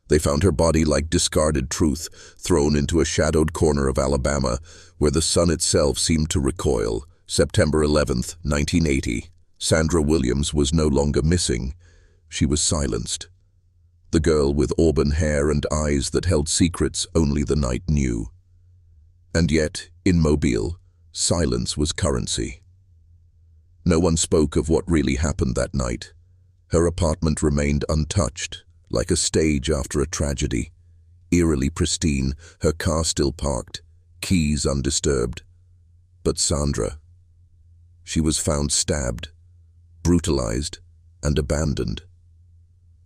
They found her body like discarded truth, thrown into a shadowed corner of Alabama, where the sun itself seemed to recoil. September 11th, 1980. Sandra Williams was no longer missing. She was silenced. The girl with auburn hair and eyes that held secrets only the night knew. And yet, in Mobile, silence was currency. No one spoke of what really happened that night. Her apartment remained untouched, like a stage after a tragedy. Eerily pristine, her car still parked, keys undisturbed. But Sandra, she was found stabbed, brutalized, and abandoned.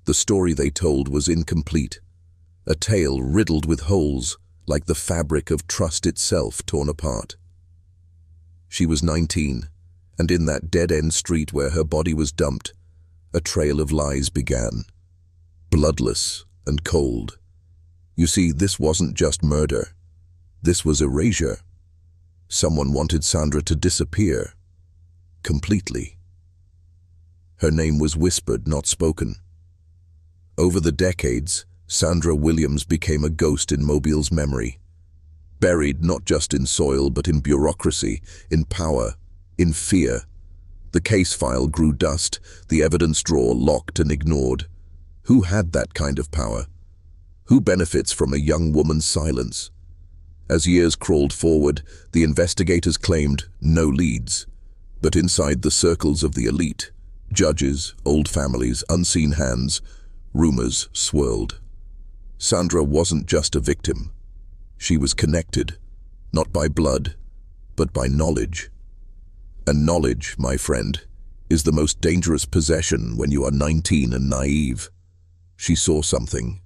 The story they told was incomplete, a tale riddled with holes, like the fabric of trust itself torn apart. She was 19, and in that dead-end street where her body was dumped, a trail of lies began, bloodless and cold. You see, this wasn't just murder. This was erasure. Someone wanted Sandra to disappear, completely. Her name was whispered, not spoken. Over the decades, Sandra Williams became a ghost in Mobile's memory, buried not just in soil but in bureaucracy, in power, in fear. The case file grew dust, the evidence drawer locked and ignored. Who had that kind of power? Who benefits from a young woman's silence? As years crawled forward, the investigators claimed no leads. But inside the circles of the elite, judges, old families, unseen hands, rumors swirled. Sandra wasn't just a victim. She was connected, not by blood, but by knowledge. And knowledge, my friend, is the most dangerous possession when you are 19 and naive. She saw something,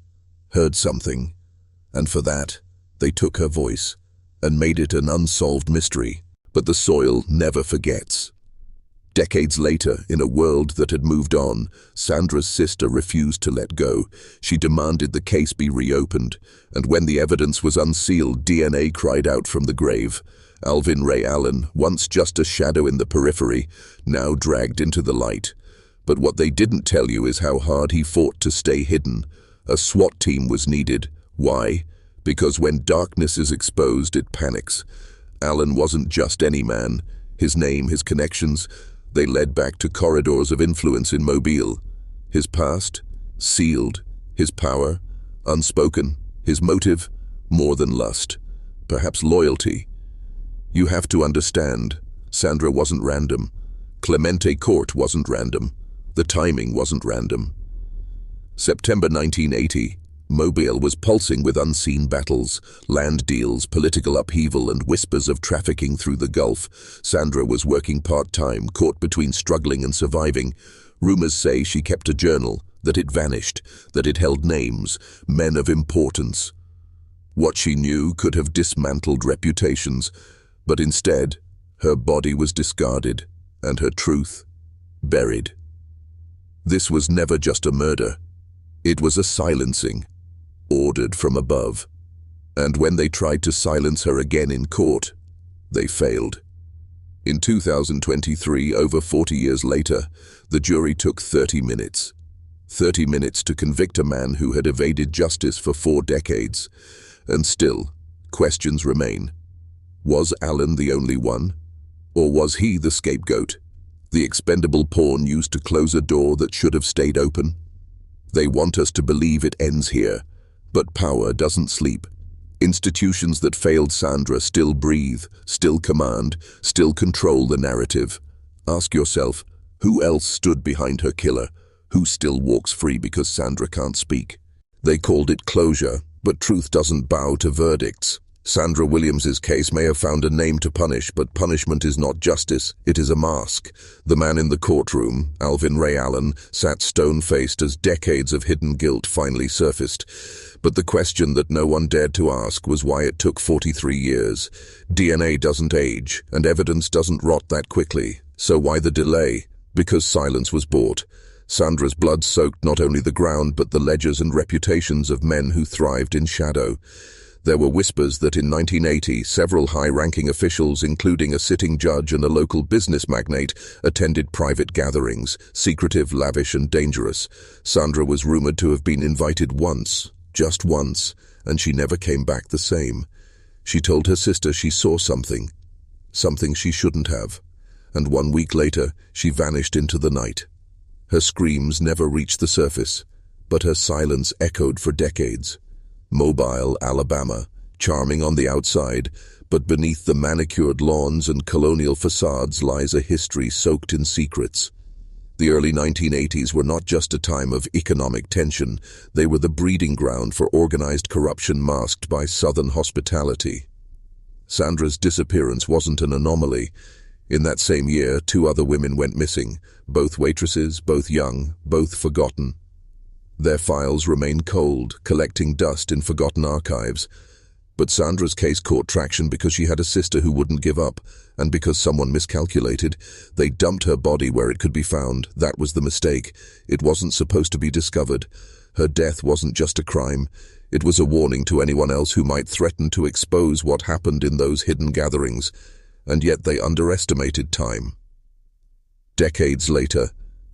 heard something, and for that, they took her voice and made it an unsolved mystery. But the soil never forgets. Decades later, in a world that had moved on, Sandra's sister refused to let go. She demanded the case be reopened, and when the evidence was unsealed, DNA cried out from the grave. Alvin Ray Allen, once just a shadow in the periphery, now dragged into the light. But what they didn't tell you is how hard he fought to stay hidden. A SWAT team was needed. Why? Because when darkness is exposed, it panics. Allen wasn't just any man. His name, his connections, they led back to corridors of influence in Mobile. His past, sealed. His power, unspoken. His motive, more than lust. Perhaps loyalty. You have to understand, Sandra wasn't random. Clemente Court wasn't random. The timing wasn't random. September 1980. Mobile was pulsing with unseen battles, land deals, political upheaval, and whispers of trafficking through the Gulf. Sandra was working part-time, caught between struggling and surviving. Rumors say she kept a journal, that it vanished, that it held names, men of importance. What she knew could have dismantled reputations, but instead, her body was discarded, and her truth buried. This was never just a murder. It was a silencing, ordered from above. And when they tried to silence her again in court, they failed. In 2023, over 40 years later, the jury took 30 minutes. 30 minutes to convict a man who had evaded justice for 4 decades. And still, questions remain. Was Allen the only one? Or was he the scapegoat? The expendable pawn used to close a door that should have stayed open? They want us to believe it ends here. But power doesn't sleep. Institutions that failed Sandra still breathe, still command, still control the narrative. Ask yourself, who else stood behind her killer? Who still walks free because Sandra can't speak? They called it closure, but truth doesn't bow to verdicts. Sandra Williams's case may have found a name to punish, but punishment is not justice, it is a mask. The man in the courtroom, Alvin Ray Allen, sat stone-faced as decades of hidden guilt finally surfaced. But the question that no one dared to ask was why it took 43 years. DNA doesn't age, and evidence doesn't rot that quickly. So why the delay? Because silence was bought. Sandra's blood soaked not only the ground, but the ledgers and reputations of men who thrived in shadow. There were whispers that in 1980, several high-ranking officials, including a sitting judge and a local business magnate, attended private gatherings, secretive, lavish, and dangerous. Sandra was rumored to have been invited once, just once, and she never came back the same. She told her sister she saw something she shouldn't have, and 1 week later she vanished into the night. Her screams never reached the surface, but her silence echoed for decades. Mobile, Alabama, charming on the outside, but beneath the manicured lawns and colonial facades lies a history soaked in secrets. The early 1980s were not just a time of economic tension, they were the breeding ground for organized corruption masked by Southern hospitality. Sandra's disappearance wasn't an anomaly. In that same year, 2 other women went missing, both waitresses, both young, both forgotten. Their files remain cold, collecting dust in forgotten archives. But Sandra's case caught traction because she had a sister who wouldn't give up, and because someone miscalculated. They dumped her body where it could be found. That was the mistake. It wasn't supposed to be discovered. Her death wasn't just a crime. It was a warning to anyone else who might threaten to expose what happened in those hidden gatherings. And yet they underestimated time. Decades later,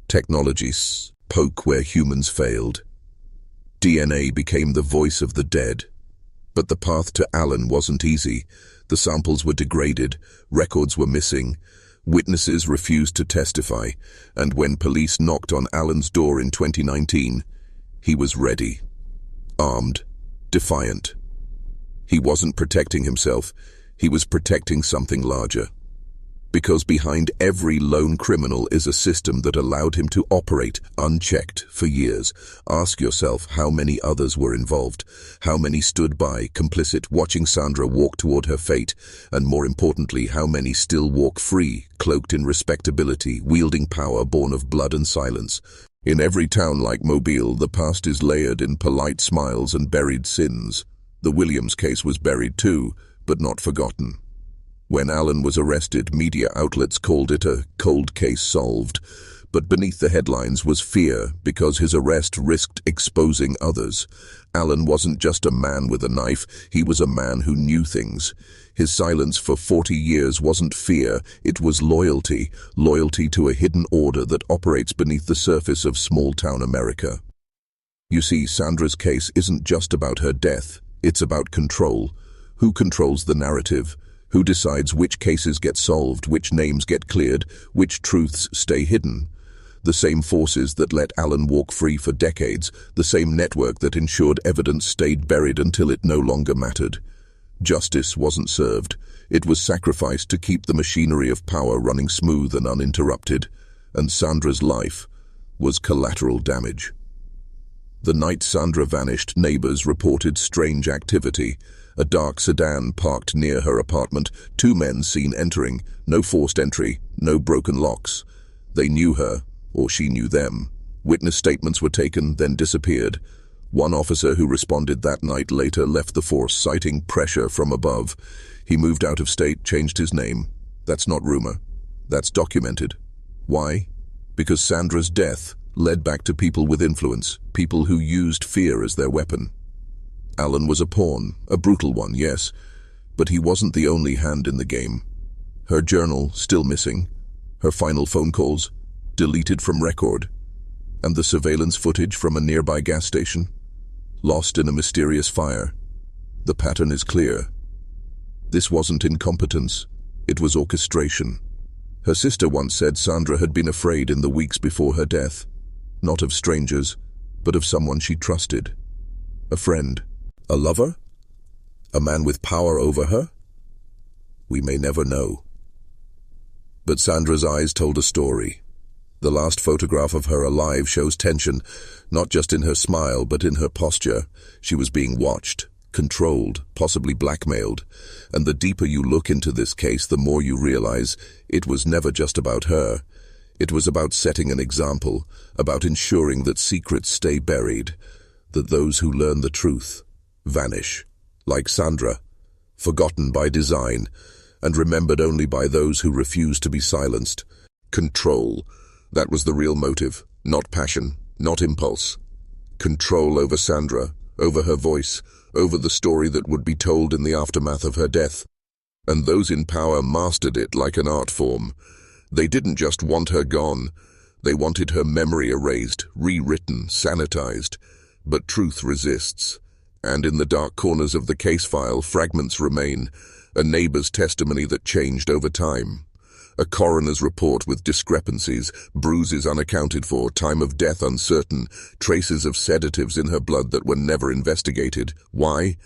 technology spoke where humans failed. DNA became the voice of the dead. But the path to Alan wasn't easy. The samples were degraded, records were missing, witnesses refused to testify, and when police knocked on Alan's door in 2019, he was ready, armed, defiant. He wasn't protecting himself, he was protecting something larger. Because behind every lone criminal is a system that allowed him to operate unchecked for years. Ask yourself how many others were involved, how many stood by, complicit, watching Sandra walk toward her fate, and more importantly, how many still walk free, cloaked in respectability, wielding power born of blood and silence. In every town like Mobile, the past is layered in polite smiles and buried sins. The Williams case was buried too, but not forgotten. When Alan was arrested, media outlets called it a cold case solved, but beneath the headlines was fear because his arrest risked exposing others. Alan wasn't just a man with a knife, he was a man who knew things. His silence for 40 years wasn't fear, it was loyalty to a hidden order that operates beneath the surface of small-town America. You see, Sandra's case isn't just about her death, it's about control. Who controls the narrative? Who decides which cases get solved, which names get cleared, which truths stay hidden? The same forces that let Alan walk free for decades, the same network that ensured evidence stayed buried until it no longer mattered. Justice wasn't served. It was sacrificed to keep the machinery of power running smooth and uninterrupted, and Sandra's life was collateral damage. The night Sandra vanished, neighbors reported strange activity. A dark sedan parked near her apartment, 2 men seen entering, no forced entry, no broken locks. They knew her, or she knew them. Witness statements were taken, then disappeared. One officer who responded that night later left the force, citing pressure from above. He moved out of state, changed his name. That's not rumor. That's documented. Why? Because Sandra's death led back to people with influence, people who used fear as their weapon. Alan was a pawn, a brutal one, yes, but he wasn't the only hand in the game. Her journal, still missing, her final phone calls, deleted from record, and the surveillance footage from a nearby gas station, lost in a mysterious fire. The pattern is clear. This wasn't incompetence, it was orchestration. Her sister once said Sandra had been afraid in the weeks before her death, not of strangers, but of someone she trusted. A friend. A lover? A man with power over her? We may never know. But Sandra's eyes told a story. The last photograph of her alive shows tension, not just in her smile, but in her posture. She was being watched, controlled, possibly blackmailed. And the deeper you look into this case, the more you realize it was never just about her. It was about setting an example, about ensuring that secrets stay buried, that those who learn the truth vanish, like Sandra, forgotten by design, and remembered only by those who refuse to be silenced. Control. That was the real motive, not passion, not impulse. Control over Sandra, over her voice, over the story that would be told in the aftermath of her death. And those in power mastered it like an art form. They didn't just want her gone. They wanted her memory erased, rewritten, sanitized. But truth resists. And in the dark corners of the case file, fragments remain, a neighbor's testimony that changed over time, a coroner's report with discrepancies, bruises unaccounted for, time of death uncertain, traces of sedatives in her blood that were never investigated. Why?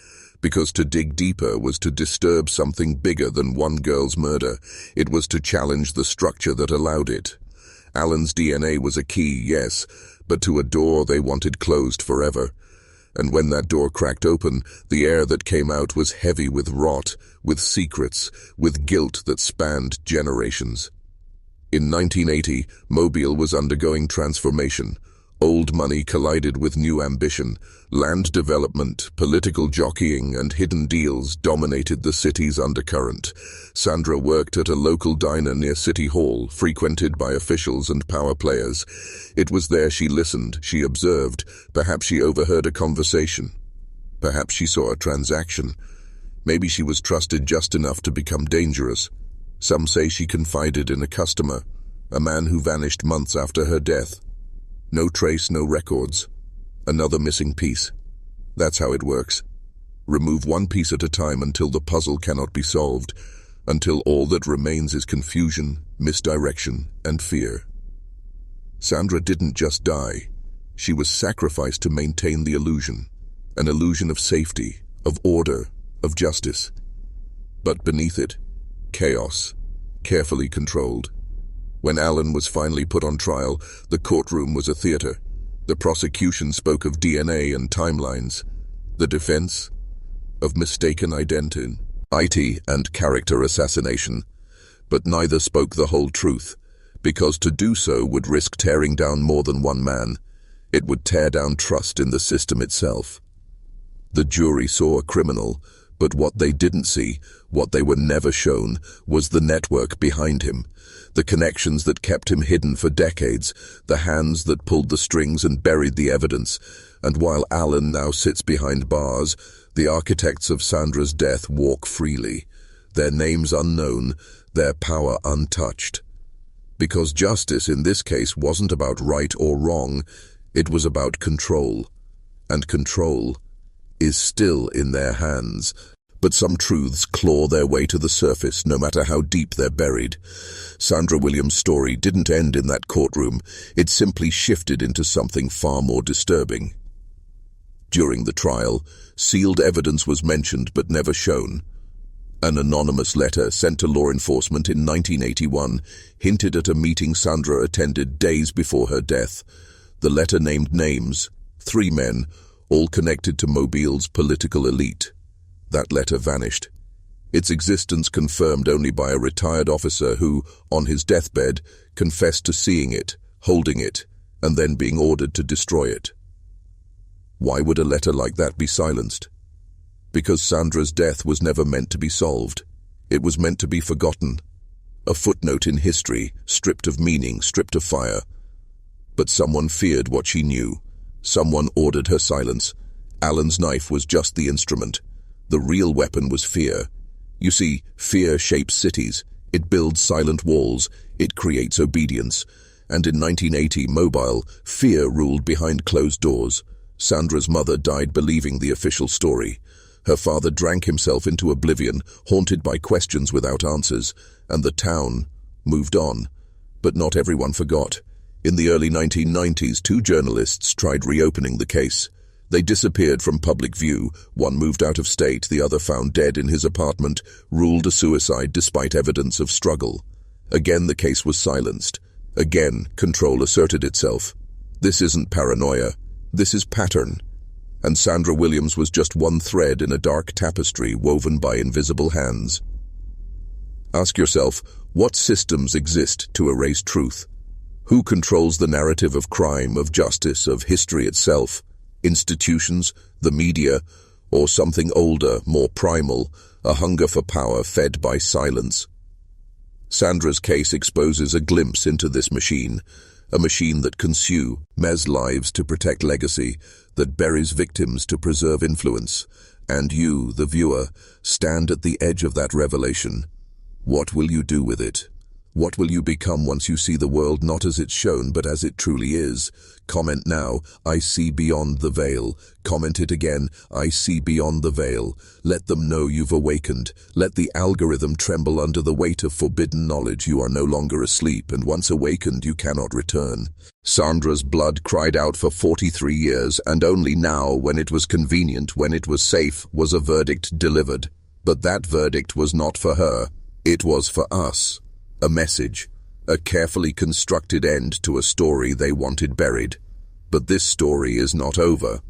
Because to dig deeper was to disturb something bigger than one girl's murder. It was to challenge the structure that allowed it. Alan's DNA was a key, yes, but to a door they wanted closed forever. And when that door cracked open, the air that came out was heavy with rot, with secrets, with guilt that spanned generations. In 1980, Mobile was undergoing transformation. Old money collided with new ambition. Land development, political jockeying, and hidden deals dominated the city's undercurrent. Sandra worked at a local diner near City Hall, frequented by officials and power players. It was there she listened, she observed. Perhaps she overheard a conversation. Perhaps she saw a transaction. Maybe she was trusted just enough to become dangerous. Some say she confided in a customer, a man who vanished months after her death. No trace, no records. Another missing piece. That's how it works. Remove one piece at a time until the puzzle cannot be solved, until all that remains is confusion, misdirection, and fear. Sandra didn't just die. She was sacrificed to maintain the illusion, an illusion of safety, of order, of justice. But beneath it, chaos, carefully controlled. When Alan was finally put on trial, the courtroom was a theater. The prosecution spoke of DNA and timelines. The defense? Of mistaken identity and character assassination. But neither spoke the whole truth, because to do so would risk tearing down more than one man. It would tear down trust in the system itself. The jury saw a criminal, but what they didn't see, what they were never shown, was the network behind him. The connections that kept him hidden for decades, the hands that pulled the strings and buried the evidence. And while Alan now sits behind bars, the architects of Sandra's death walk freely, their names unknown, their power untouched. Because justice in this case wasn't about right or wrong, it was about control. And control is still in their hands. But some truths claw their way to the surface, no matter how deep they're buried. Sandra Williams' story didn't end in that courtroom. It simply shifted into something far more disturbing. During the trial, sealed evidence was mentioned but never shown. An anonymous letter sent to law enforcement in 1981 hinted at a meeting Sandra attended days before her death. The letter named names, 3 men, all connected to Mobile's political elite. That letter vanished, its existence confirmed only by a retired officer who, on his deathbed, confessed to seeing it, holding it, and then being ordered to destroy it. Why would a letter like that be silenced? Because Sandra's death was never meant to be solved. It was meant to be forgotten. A footnote in history, stripped of meaning, stripped of fire. But someone feared what she knew. Someone ordered her silence. Alan's knife was just the instrument. The real weapon was fear. You see, fear shapes cities. It builds silent walls. It creates obedience. And in 1980, Mobile, fear ruled behind closed doors. Sandra's mother died believing the official story. Her father drank himself into oblivion, haunted by questions without answers. And the town moved on. But not everyone forgot. In the early 1990s, 2 journalists tried reopening the case. They disappeared from public view. One moved out of state, the other found dead in his apartment, ruled a suicide despite evidence of struggle. Again the case was silenced. Again control asserted itself. This isn't paranoia. This is pattern. And Sandra Williams was just one thread in a dark tapestry woven by invisible hands. Ask yourself, what systems exist to erase truth? Who controls the narrative of crime, of justice, of history itself? Institutions, the media, or something older, more primal, a hunger for power fed by silence? Sandra's case exposes a glimpse into this machine, a machine that consumes lives to protect legacy, that buries victims to preserve influence. And you, the viewer, stand at the edge of that revelation. What will you do with it? What will you become once you see the world not as it's shown but as it truly is? Comment now, I see beyond the veil. Comment it again, I see beyond the veil. Let them know you've awakened. Let the algorithm tremble under the weight of forbidden knowledge. You are no longer asleep, and once awakened you cannot return. Sandra's blood cried out for 43 years, and only now, when it was convenient, when it was safe, was a verdict delivered. But that verdict was not for her. It was for us. A message, a carefully constructed end to a story they wanted buried. But this story is not over.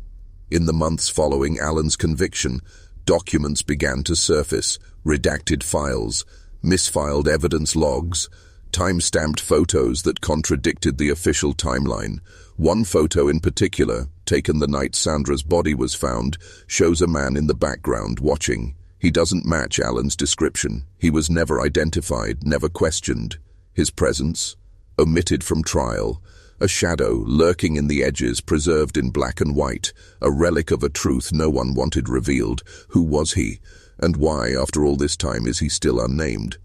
In the months following Alan's conviction, documents began to surface, redacted files, misfiled evidence logs, time-stamped photos that contradicted the official timeline. One photo in particular, taken the night Sandra's body was found, shows a man in the background watching. He doesn't match Alan's description. He was never identified, never questioned. His presence, omitted from trial, a shadow lurking in the edges, preserved in black and white, a relic of a truth no one wanted revealed. Who was he? And why, after all this time, is he still unnamed?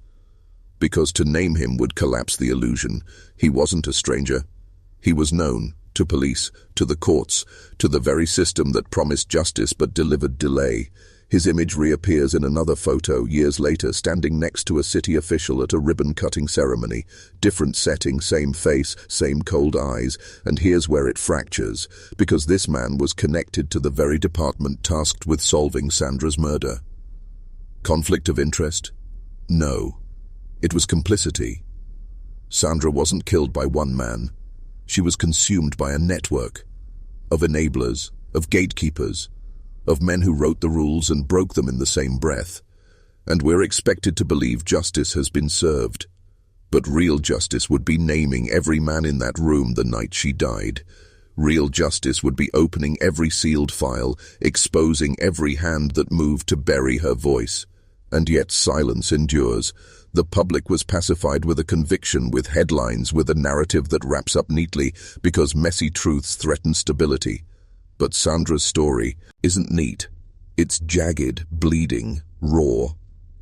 Because to name him would collapse the illusion. He wasn't a stranger. He was known, to police, to the courts, to the very system that promised justice but delivered delay. His image reappears in another photo, years later, standing next to a city official at a ribbon-cutting ceremony. Different setting, same face, same cold eyes, and here's where it fractures, because this man was connected to the very department tasked with solving Sandra's murder. Conflict of interest? No. It was complicity. Sandra wasn't killed by one man. She was consumed by a network of enablers, of gatekeepers, of men who wrote the rules and broke them in the same breath. And we're expected to believe justice has been served. But real justice would be naming every man in that room the night she died. Real justice would be opening every sealed file, exposing every hand that moved to bury her voice. And yet silence endures. The public was pacified with a conviction, with headlines, with a narrative that wraps up neatly, because messy truths threaten stability. But Sandra's story isn't neat. It's jagged, bleeding, raw.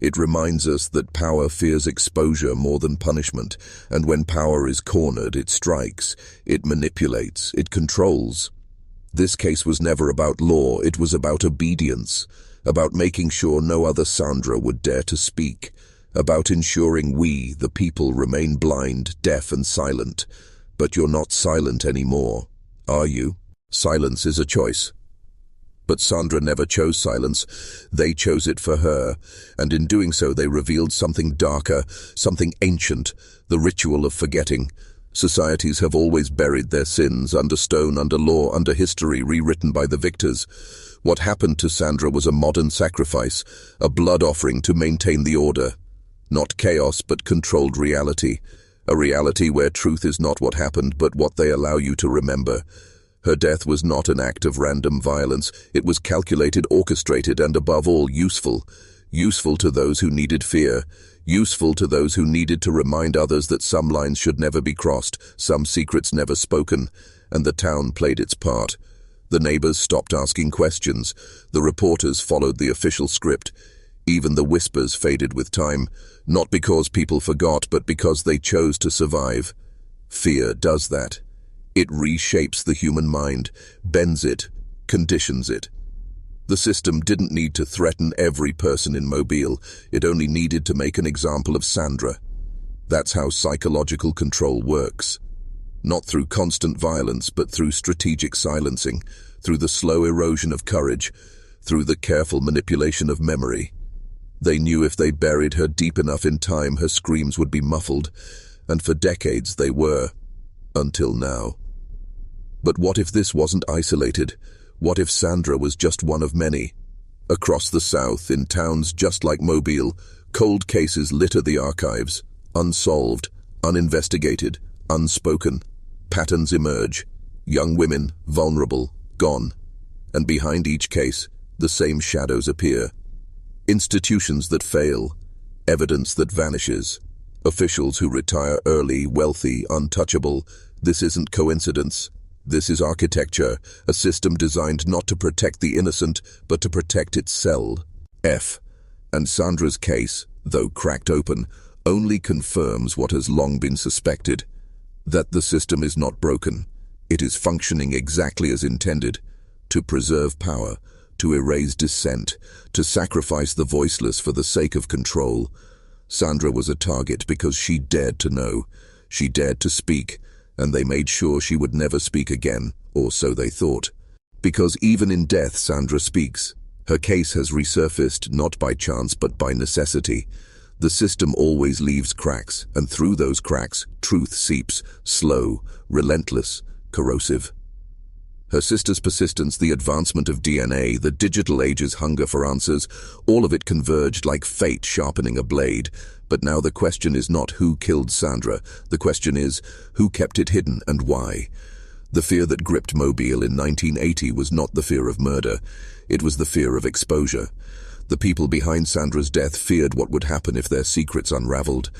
It reminds us that power fears exposure more than punishment, and when power is cornered, it strikes, it manipulates, it controls. This case was never about law, it was about obedience, about making sure no other Sandra would dare to speak, about ensuring we, the people, remain blind, deaf and silent. But you're not silent anymore, are you? Silence is a choice. But Sandra never chose silence. They chose it for her, and in doing so they revealed something darker, something ancient, the ritual of forgetting. Societies have always buried their sins, under stone, under law, under history, rewritten by the victors. What happened to Sandra was a modern sacrifice, a blood offering to maintain the order. Not chaos, but controlled reality. A reality where truth is not what happened, but what they allow you to remember. Her death was not an act of random violence. It was calculated, orchestrated, and above all, useful. Useful to those who needed fear. Useful to those who needed to remind others that some lines should never be crossed, some secrets never spoken. And the town played its part. The neighbors stopped asking questions. The reporters followed the official script. Even the whispers faded with time, not because people forgot, but because they chose to survive. Fear does that. It reshapes the human mind, bends it, conditions it. The system didn't need to threaten every person in Mobile. It only needed to make an example of Sandra. That's how psychological control works. Not through constant violence, but through strategic silencing, through the slow erosion of courage, through the careful manipulation of memory. They knew if they buried her deep enough in time, her screams would be muffled, and for decades they were. Until now. But what if this wasn't isolated? What if Sandra was just one of many? Across the South, in towns just like Mobile, cold cases litter the archives. Unsolved, uninvestigated, unspoken. Patterns emerge. Young women, vulnerable, gone. And behind each case, the same shadows appear. Institutions that fail. Evidence that vanishes. Officials who retire early, wealthy, untouchable. This isn't coincidence. This is architecture, a system designed not to protect the innocent, but to protect itself. And Sandra's case, though cracked open, only confirms what has long been suspected, that the system is not broken. It is functioning exactly as intended, to preserve power, to erase dissent, to sacrifice the voiceless for the sake of control. Sandra was a target because she dared to know. She dared to speak, and they made sure she would never speak again, or so they thought. Because even in death, Sandra speaks. Her case has resurfaced not by chance but by necessity. The system always leaves cracks, and through those cracks, truth seeps, slow, relentless, corrosive. Her sister's persistence, the advancement of DNA, the digital age's hunger for answers, all of it converged like fate sharpening a blade. But now the question is not who killed Sandra. The question is, who kept it hidden and why? The fear that gripped Mobile in 1980 was not the fear of murder. It was the fear of exposure. The people behind Sandra's death feared what would happen if their secrets unraveled.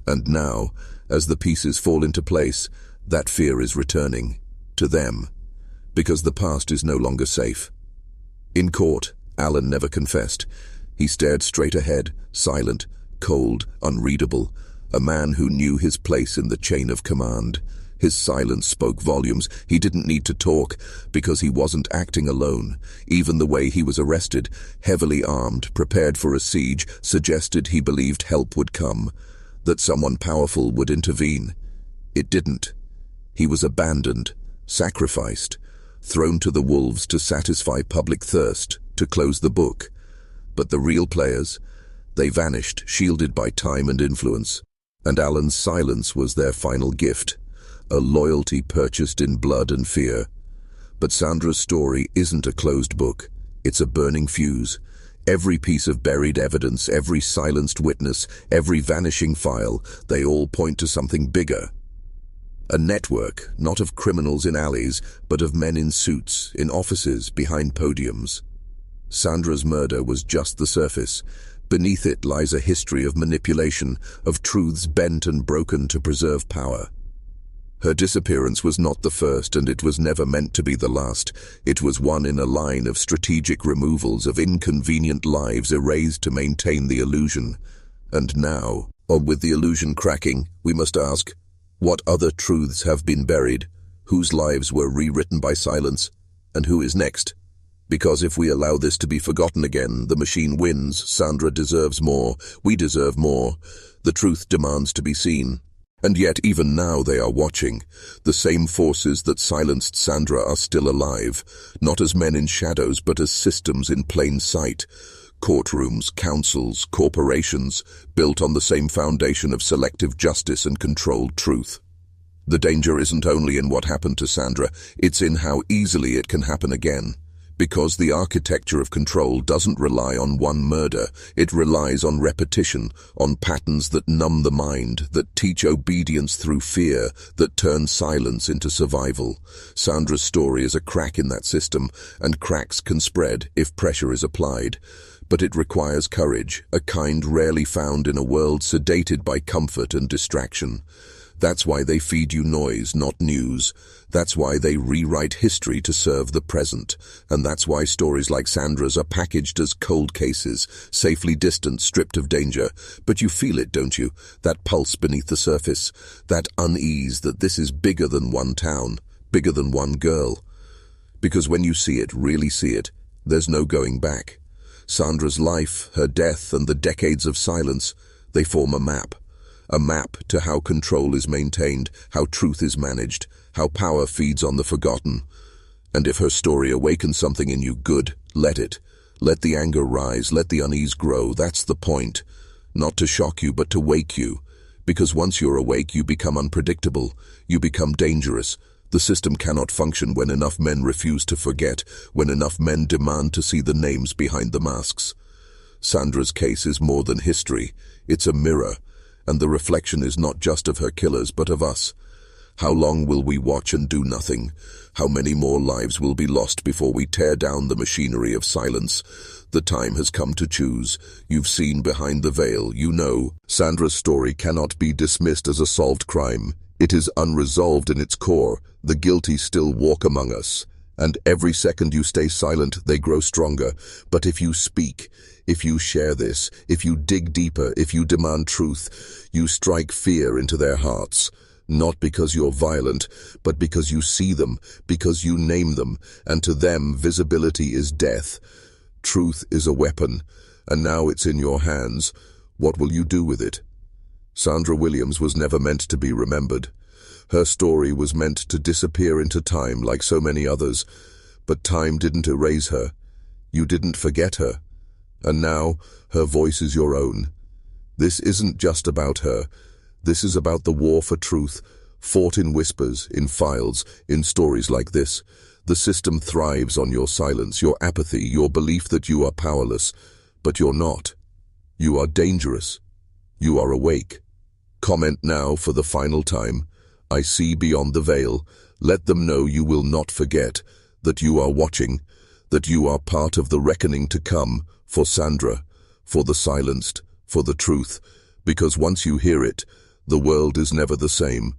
And now, as the pieces fall into place, that fear is returning. To them. Because the past is no longer safe. In court, Alan never confessed. He stared straight ahead, silent, cold, unreadable, a man who knew his place in the chain of command. His silence spoke volumes. He didn't need to talk, because he wasn't acting alone. Even the way he was arrested, heavily armed, prepared for a siege, suggested he believed help would come, that someone powerful would intervene. It didn't. He was abandoned, sacrificed, thrown to the wolves to satisfy public thirst, to close the book. But the real players, they vanished, shielded by time and influence. And Alan's silence was their final gift, a loyalty purchased in blood and fear. But Sandra's story isn't a closed book. It's a burning fuse. Every piece of buried evidence, every silenced witness, every vanishing file, they all point to something bigger. A network, not of criminals in alleys, but of men in suits, in offices, behind podiums. Sandra's murder was just the surface. Beneath it lies a history of manipulation, of truths bent and broken to preserve power. Her disappearance was not the first, and it was never meant to be the last. It was one in a line of strategic removals, of inconvenient lives erased to maintain the illusion. And now, with the illusion cracking, we must ask, what other truths have been buried? Whose lives were rewritten by silence? And who is next? Because if we allow this to be forgotten again, the machine wins. Sandra deserves more. We deserve more. The truth demands to be seen. And yet even now they are watching. The same forces that silenced Sandra are still alive, not as men in shadows but as systems in plain sight. Courtrooms, councils, corporations, built on the same foundation of selective justice and controlled truth. The danger isn't only in what happened to Sandra, it's in how easily it can happen again. Because the architecture of control doesn't rely on one murder, it relies on repetition, on patterns that numb the mind, that teach obedience through fear, that turn silence into survival. Sandra's story is a crack in that system, and cracks can spread if pressure is applied. But it requires courage, a kind rarely found in a world sedated by comfort and distraction. That's why they feed you noise, not news. That's why they rewrite history to serve the present. And that's why stories like Sandra's are packaged as cold cases, safely distant, stripped of danger. But you feel it, don't you? That pulse beneath the surface, that unease that this is bigger than one town, bigger than one girl. Because when you see it, really see it, there's no going back. Sandra's life, her death, and the decades of silence, they form a map. A map to how control is maintained, how truth is managed, how power feeds on the forgotten. And if her story awakens something in you, good, let it. Let the anger rise, let the unease grow, that's the point. Not to shock you, but to wake you. Because once you're awake, you become unpredictable, you become dangerous. The system cannot function when enough men refuse to forget, when enough men demand to see the names behind the masks. Sandra's case is more than history, it's a mirror. And the reflection is not just of her killers, but of us. How long will we watch and do nothing? How many more lives will be lost before we tear down the machinery of silence? The time has come to choose. You've seen behind the veil, you know. Sandra's story cannot be dismissed as a solved crime. It is unresolved in its core. The guilty still walk among us. And every second you stay silent, they grow stronger. But if you speak, If you share this, if you dig deeper, if you demand truth, you strike fear into their hearts. Not because you're violent, but because you see them, because you name them, and to them visibility is death. Truth is a weapon, and now it's in your hands. What will you do with it? Sandra Williams was never meant to be remembered. Her story was meant to disappear into time like so many others, but time didn't erase her. You didn't forget her. And now, her voice is your own. This isn't just about her. This is about the war for truth, fought in whispers, in files, in stories like this. The system thrives on your silence, your apathy, your belief that you are powerless. But you're not. You are dangerous. You are awake. Comment now for the final time. I see beyond the veil. Let them know you will not forget, that you are watching, that you are part of the reckoning to come, for Sandra, for the silenced, for the truth, because once you hear it, the world is never the same,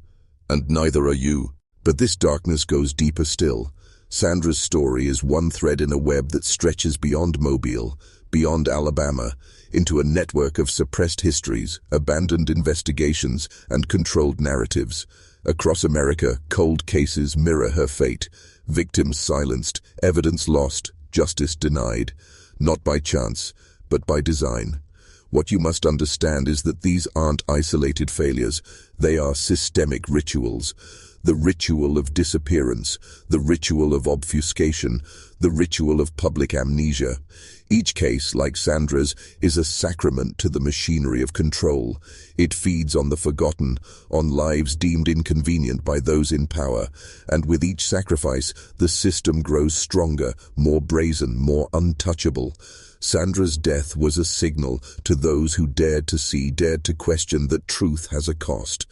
and neither are you. But this darkness goes deeper still. Sandra's story is one thread in a web that stretches beyond Mobile, beyond Alabama, into a network of suppressed histories, abandoned investigations, and controlled narratives. Across America, cold cases mirror her fate. Victims silenced, evidence lost, justice denied. Not by chance, but by design. What you must understand is that these aren't isolated failures. They are systemic rituals. The ritual of disappearance, the ritual of obfuscation, the ritual of public amnesia. Each case, like Sandra's, is a sacrament to the machinery of control. It feeds on the forgotten, on lives deemed inconvenient by those in power, and with each sacrifice, the system grows stronger, more brazen, more untouchable. Sandra's death was a signal to those who dared to see, dared to question that truth has a cost.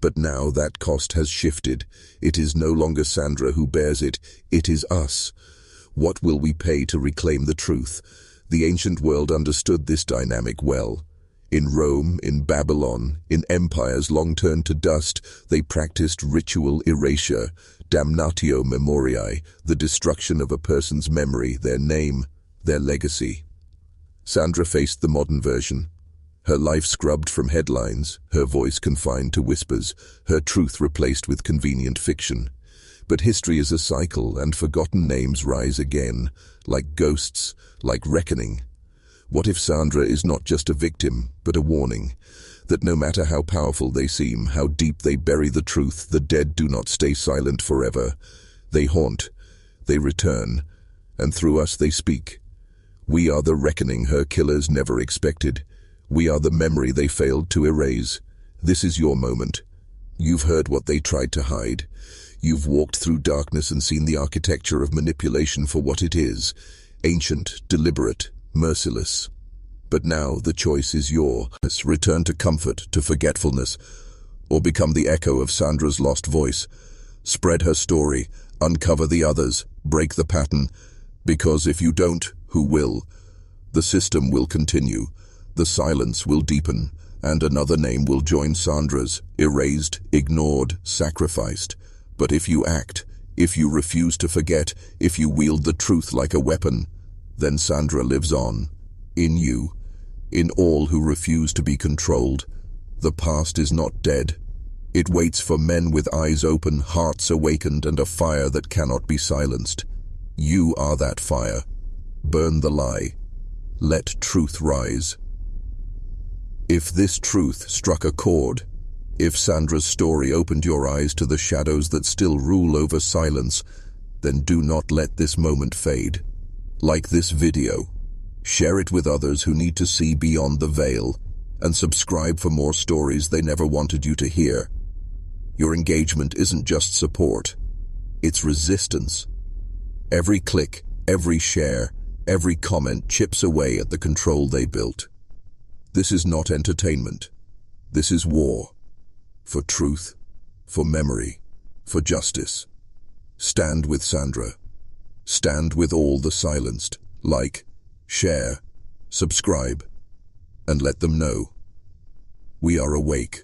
But now that cost has shifted. It is no longer Sandra who bears it, it is us. What will we pay to reclaim the truth? The ancient world understood this dynamic well. In Rome, in Babylon, in empires long turned to dust, they practiced ritual erasure, damnatio memoriae, the destruction of a person's memory, their name, their legacy. Sandra faced the modern version. Her life scrubbed from headlines, her voice confined to whispers, her truth replaced with convenient fiction. But history is a cycle, and forgotten names rise again, like ghosts, like reckoning. What if Sandra is not just a victim, but a warning? That no matter how powerful they seem, how deep they bury the truth, the dead do not stay silent forever. They haunt, they return, and through us they speak. We are the reckoning her killers never expected. We are the memory they failed to erase. This is your moment. You've heard what they tried to hide. You've walked through darkness and seen the architecture of manipulation for what it is. Ancient, deliberate, merciless. But now the choice is yours. Return to comfort, to forgetfulness, or become the echo of Sandra's lost voice. Spread her story, uncover the others, break the pattern. Because if you don't, who will? The system will continue. The silence will deepen, and another name will join Sandra's, erased, ignored, sacrificed. But if you act, if you refuse to forget, if you wield the truth like a weapon, then Sandra lives on. In you, in all who refuse to be controlled. The past is not dead. It waits for men with eyes open, hearts awakened, and a fire that cannot be silenced. You are that fire. Burn the lie. Let truth rise. If this truth struck a chord, if Sandra's story opened your eyes to the shadows that still rule over silence, then do not let this moment fade. Like this video, share it with others who need to see beyond the veil, and subscribe for more stories they never wanted you to hear. Your engagement isn't just support, it's resistance. Every click, every share, every comment chips away at the control they built. This is not entertainment. This is war. For truth, for memory, for justice. Stand with Sandra. Stand with all the silenced. Like, share, subscribe, and let them know. We are awake.